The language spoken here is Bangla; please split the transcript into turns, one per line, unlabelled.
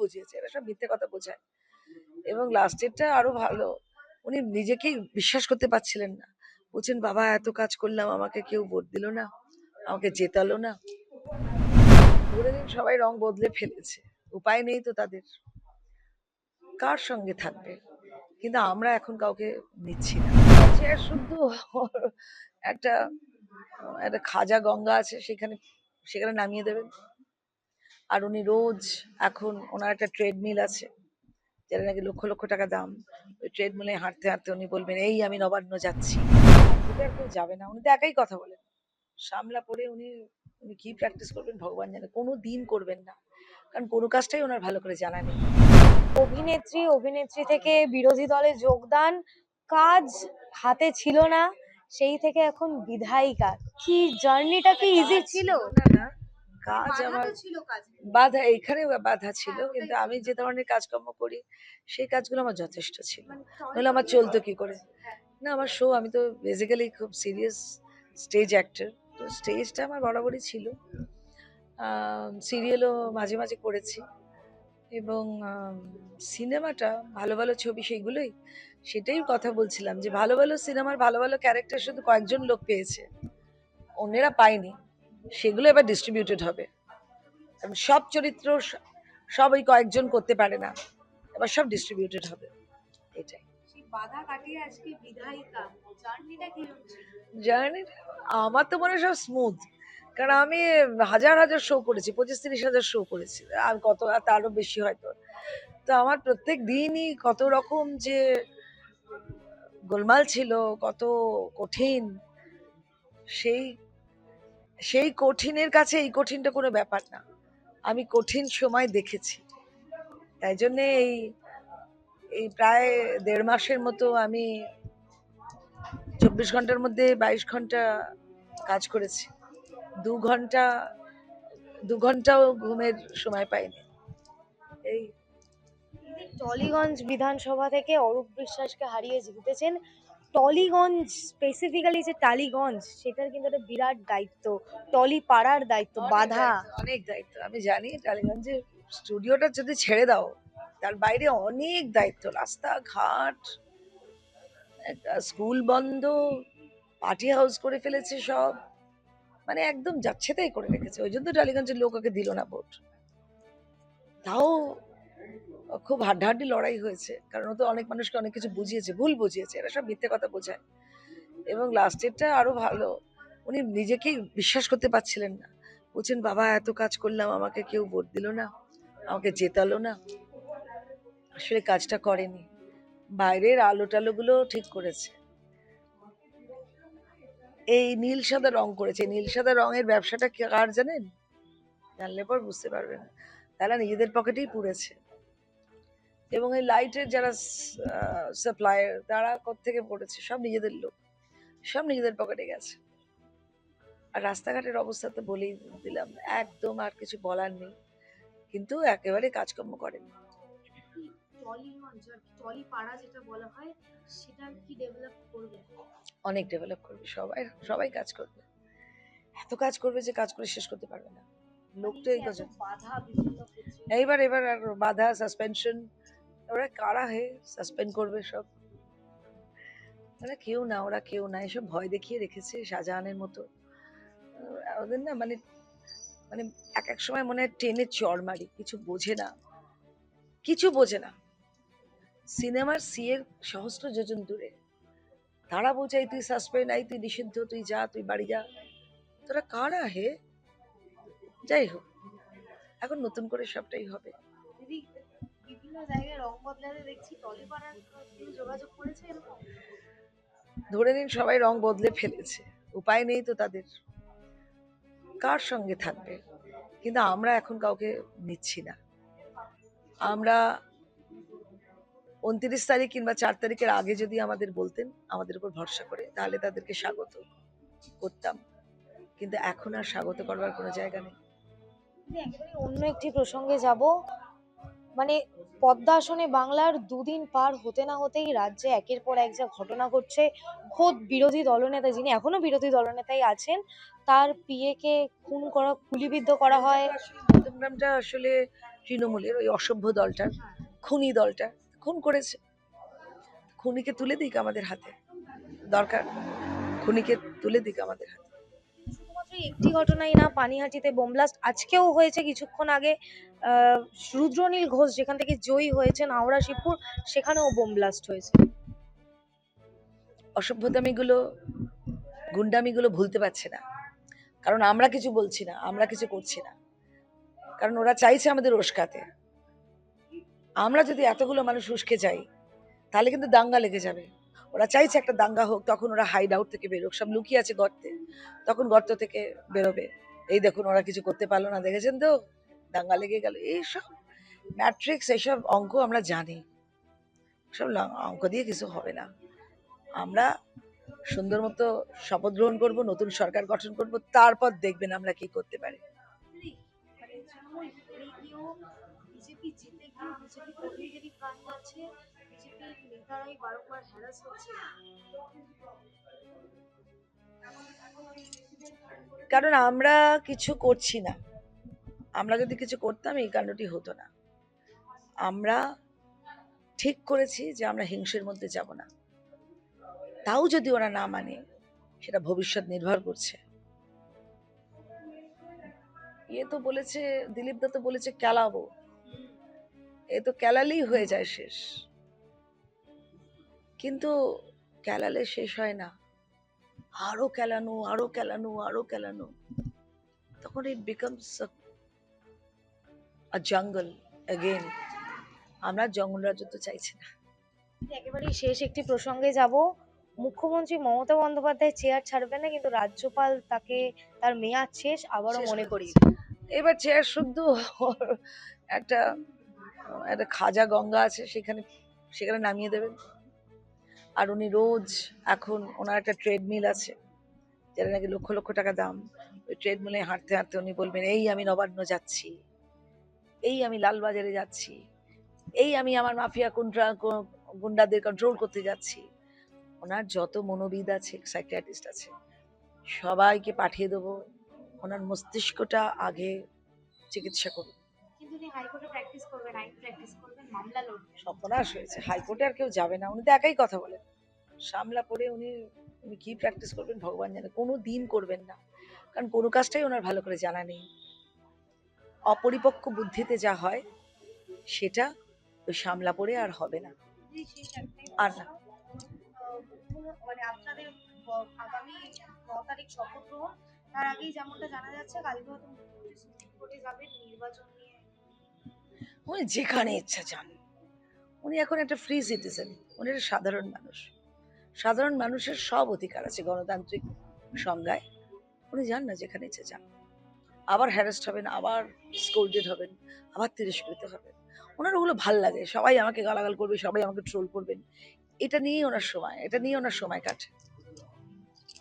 বুঝিয়েছে, এরা সব মিথ্যে কথা বোঝায়। এবং লাস্টেরটা আরো ভালো, উনি নিজেকেই বিশ্বাস করতে পারছিলেন না। বলছেন বাবা এত কাজ করলাম, আমাকে কেউ ভোট দিল না, আমাকে জেতালো না। ধরে নিন সবাই রং বদলে ফেলেছে, উপায় নেই তো তাদের, কার সঙ্গে থাকবে। কিন্তু আমরা এখন কাউকে নিচ্ছি না। চেয়ার শুধু একটা একটা খাজা গঙ্গা আছে, সেখানে সেখানে নামিয়ে দেবেন। আর উনি রোজ, এখন ওনার একটা ট্রেডমিল আছে যেটা নাকি লক্ষ লক্ষ টাকা দাম। ওই ট্রেডমিলে হাঁটতে হাঁটতে উনি বলবেন এই আমি নবান্ন যাচ্ছি। যদি আর কেউ যাবে না, উনি তো একাই কথা বলেন। সামলা পরে উনি উনি কি প্র্যাকটিস করবেন ভগবান জানে, কোনো দিন করবেন না, কারণ কোনো কাজটাই ওনার ভালো করে জানা নেই।
অভিনেত্রী থেকে বিরোধী দলে যোগদান, কাজ হাতে ছিল না, সেই থেকে এখন বিধায়িকা। কি জার্নিটা কি ইজি ছিল?
না, কাজ আমার বাধা, এখানে বাধা ছিল, কিন্তু আমি যে ধরনের কাজকর্ম করি সেই কাজগুলো আমার যথেষ্ট ছিল, নাহলে আমার চলতো কি করে। না, আমার শো, আমি তো বেসিক্যালি খুব সিরিয়াস স্টেজ অ্যাক্টর, তো স্টেজটা আমার বরাবরই ছিল। সিরিয়ালও মাঝে মাঝে করেছি, এবং সিনেমাটা ভালো ভালো ছবি সেইগুলোই, সেটাই কথা বলছিলাম যে ভালো ভালো সিনেমার ভালো ভালো ক্যারেক্টার শুধু কয়েকজন লোক পেয়েছে, অন্যেরা পায়নি। সেগুলো এবার ডিস্ট্রিবিউটেড হবে, কারণ সব চরিত্র সব ওই কয়েকজন করতে পারে না, এবার সব ডিস্ট্রিবিউটেড হবে, এটাই।
বাধা কাটিয়ে আজকে বিধায়িকা, জার্নিটা কি হচ্ছে?
জার্নি আমার তো মনে হয় সব স্মুথ, কারণ আমি হাজার হাজার শো করেছি, 25-30 হাজার শো করেছি, আর কত, আর তারও বেশি হয়তো। তো আমার প্রত্যেক দিনই কত রকম যে গোলমাল ছিল, কত কঠিন, সেই সেই কঠিনের কাছে এই কঠিনটা কোনো ব্যাপার না। আমি কঠিন সময় দেখেছি, তাই জন্য এই এই প্রায় 1.5 মাসের মতো আমি 24 ঘন্টার মধ্যে 22 ঘন্টা কাজ করেছি। 2 ঘন্টা 2 ঘন্টাও ঘুমের সময় পাইনি। এই
টলিগঞ্জ বিধানসভা থেকে অরূপ বিশ্বাসকে হারিয়ে জিতেছেন। টলিগঞ্জ, স্পেসিফিক্যালি যে টালিগঞ্জ, সেটার কিন্তু একটা বিরাট দায়িত্ব, টলি পাড়ার দায়িত্ব, বাধা।
অনেক দায়িত্ব, আমি জানি। টালিগঞ্জের স্টুডিওটা যদি ছেড়ে দাও, তার বাইরে অনেক দায়িত্ব, রাস্তাঘাট, স্কুল বন্ধ, পার্টি হাউস করে ফেলেছে সব, মানে একদম যাচ্ছে তাই করে রেখেছে। ওই জন্য টালিগঞ্জের লোক ওকে দিল না ভোট। তাও খুব হাড্ডাহাড্ডি লড়াই হয়েছে, কারণ ও তো অনেক মানুষকে অনেক কিছু বুঝিয়েছে, ভুল বুঝিয়েছে, এরা সব মিথ্যে কথা বোঝায়। এবং লাস্টেরটা আরো ভালো, উনি নিজেকেই বিশ্বাস করতে পারছিলেন না। বলছেন বাবা এত কাজ করলাম, আমাকে কেউ ভোট দিল না, আমাকে জেতালো না। আসলে কাজটা করেনি, বাইরের আলো টালো গুলো ঠিক করেছে। এই নীল সাদা রং করেছে, নীল সাদা রঙের ব্যবসাটা কার জানেন? জানলে পর বুঝতে পারবেন, তারা নিজেদের পকেটেই পুড়েছে। এবং এই লাইটের যারা সাপ্লায়ার, তারা কোত্থেকে পড়েছে, সব নিজেদের লোক, সব নিজেদের পকেটে গেছে। আর রাস্তাঘাটের অবস্থা তো বলেই দিলাম, একদম আর কিছু বলার নেই, কিন্তু একেবারে কাজকর্ম করেনি।
টলি পাড়া যেটা বলা হয়, সেটা কি ডেভেলপ করবে?
অনেক ডেভেলপ করবে, সবাই সবাই কাজ করবে, এত কাজ করবে যে কাজ করে শেষ করতে পারবে না লোকটা। এই কথা
বাধা বিভিন্ন ক্ষেত্রে,
এইবার এবার আর বাধা, সাসপেনশন, ওরা কারা হে সাসপেন্ড করবে সব, ওরা কেউ না, ওরা কেউ না, এসব ভয় দেখিয়ে রেখেছে শাহজাহানের মতো। ওদের না, মানে মানে এক এক সময় মনে হয় টেনে চড় মারি, কিছু বোঝে না, কিছু বোঝে না। সিনেমার সিএ সহস্র যোজন দূরে, তারা বলছে এই তুই সাসপেন্ড, এই তুই নিষিদ্ধ, তুই যা, তুই বাড়ি যা। তোরা কারা হে? যাই হোক, এখন নতুন করে সবটাই হবে।
দিদি বিভিন্ন জায়গায় রং বদলাতে দেখছি, টলি পাড়ার কেউ যোগাযোগ করেছে এরকম?
ধরে নিন সবাই রং বদলে ফেলেছে, উপায় নেই তো তাদের, কার সঙ্গে থাকবে। কিন্তু আমরা এখন কাউকে নিচ্ছি না। আমরা 29 তারিখ কিংবা 4 তারিখের আগে যদি আমাদের বলতেন আমাদের উপর ভরসা করে, তাহলে তাদেরকে স্বাগত করতাম, কিন্তু এখন আর স্বাগত করবার কোনো জায়গা নেই।
একেবারে অন্য একটি প্রসঙ্গে যাব, মানে পদ্মা আসনে বাংলার দুদিন পার হতে না হতেই রাজ্যে একের পর এক যা ঘটনা ঘটছে। খোদ বিরোধী দলনেতা, যিনি এখনো বিরোধী দলনেতাই আছেন, তার পিএ কে খুন করা, গুলিবিদ্ধ করা হয়।
নন্দনগ্রামটা আসলে তৃণমূলের ওই অসভ্য দলটার, খুনি দলটা খুন করেছে। খুনিকে তুলে দিক আমাদের হাতে, দরকার খুনিকে তুলে দিক আমাদের হাতে।
শুধুমাত্র এই একটি ঘটনাই না, পানিহাটিতে বোম ব্লাস্ট আজকেও হয়েছে কিছুক্ষণ আগে। রুদ্রনীল ঘোষ যেখান থেকে জয়ী হয়েছেন হাওড়া শিবপুর, সেখানেও বোম ব্লাস্ট হয়েছে।
অসভ্যতামিগুলো, গুন্ডামিগুলো ভুলতে পারছে না, কারণ আমরা কিছু বলছি না, আমরা কিছু করছি না, কারণ ওরা চাইছে আমাদের উস্কাতে। আমরা যদি এতগুলো মানুষ উস্কে যাই তাহলে কিন্তু দাঙ্গা লেগে যাবে। ওরা চাইছে একটা দাঙ্গা হোক, তখন ওরা হাইড আউট থেকে বেরোক, সব লুকিয়ে আছে গর্তে, তখন গর্ত থেকে বেরোবে। এই দেখুন ওরা কিছু করতে পারলো না, দেখেছেন তো, দাঙ্গা লেগে গেল। এইসব ম্যাট্রিক্স, এইসব অঙ্ক আমরা জানি, সব অঙ্ক দিয়ে কিছু হবে না। আমরা সুন্দর মতো শপথ গ্রহণ করবো, নতুন সরকার গঠন করব, তারপর দেখবেন আমরা কি করতে পারি।
বিজেপি জিতে গিয়ে বিজেপি কর্মীদেরই প্রাণ যাচ্ছে, বিজেপির নেতারাই বারংবার হ্যারাস হচ্ছে।
কারণ আমরা কিছু করছি না। আমরা যদি কিছু করতাম এই কাণ্ডটি হতো না। আমরা ঠিক করেছি যে আমরা হিংসের মধ্যে যাব না। তাও যদি ওরা না মানে, সেটা ভবিষ্যৎ নির্ভর করছে। তো বলেছে, দিলীপ দা তো বলেছে কেলাবো, এ তো কেলালেই হয়ে যায় শেষ, কিন্তু কেলালে শেষ হয় না, আরো কেলানো, আরো কেলানো, আরো কেলানো, তখন ইট বিকামস আ জঙ্গল अगेन। আমরা জঙ্গল রাজ্য তো চাইছি না।
একেবারেই শেষ একটি প্রসঙ্গে যাব। মুখ্যমন্ত্রী মমতা বন্দ্যোপাধ্যায় চেয়ার ছাড়বেন না, কিন্তু রাজ্যপাল তাকে তার মেয়াদ শেষ আবারও
শেষ
মনে
করে
করি।
এবার চেয়ার শুদ্ধ একটা একটা খাজা গঙ্গা আছে, সেখানে সেখানে নামিয়ে দেবেন। আর উনি রোজ, এখন ওনার একটা ট্রেডমিল আছে যেটা নাকি লক্ষ লক্ষ টাকা দাম, ওই ট্রেডমিলে হাঁটতে হাঁটতে উনি বলবেন, এই আমি নবান্ন যাচ্ছি, এই আমি লালবাজারে যাচ্ছি, এই আমি আমার মাফিয়া গুন্ডাদের কন্ট্রোল করতে যাচ্ছি। ওনার যত মনোবিদ আছে, সাইকিয়াট্রিস্ট আছে, সবাইকে পাঠিয়ে দেবো, ওনার মস্তিষ্কটা আগে চিকিৎসা করুন।
কিন্তু উনি হাইকোর্টে প্র্যাকটিস করবেন, আইন প্র্যাকটিস করবেন, মামলা লড়বেন।
সর্বনাশ হয়েছে, হাইকোর্টে আর কেউ যাবে না, উনি তো একাই কথা বলেন। সামলা পড়ে উনি উনি কি প্র্যাকটিস করবেন ভগবান জানে, কোনো দিন করবেন না, কারণ কোনো কাজটাই ওনার ভালো করে জানা নেই। অপরিপক্ক বুদ্ধিতে যা হয় সেটা ওই সামলা পড়ে আর হবে না। আর না,
মানে আপনাদের আগামী 9 তারিখ শপথ গ্রহণ, তার আগেই যেমনটা জানা যাচ্ছে কালকে হয়তো মুখ্যমন্ত্রী সুপ্রিম কোর্টে যাবেন নির্বাচন নিয়ে।
উনি যেখানে ইচ্ছা যান, উনি এখন একটা ফ্রি সিটিজেন, উনি একটা সাধারণ মানুষ, সাধারণ মানুষের সব অধিকার আছে গণতান্ত্রিক সংজ্ঞায়। উনি যান না, যেখানে ইচ্ছে যান। আবার হ্যারাস্ট হবেন, আবার স্কোল্ডেড হবেন, আবার তিরস্কৃত হবেন। ওনার ওগুলো ভাল লাগে, সবাই আমাকে গালাগাল করবে, সবাই আমাকে ট্রোল করবেন, এটা নিয়েই ওনার সময়, এটা নিয়ে ওনার সময় কাটে।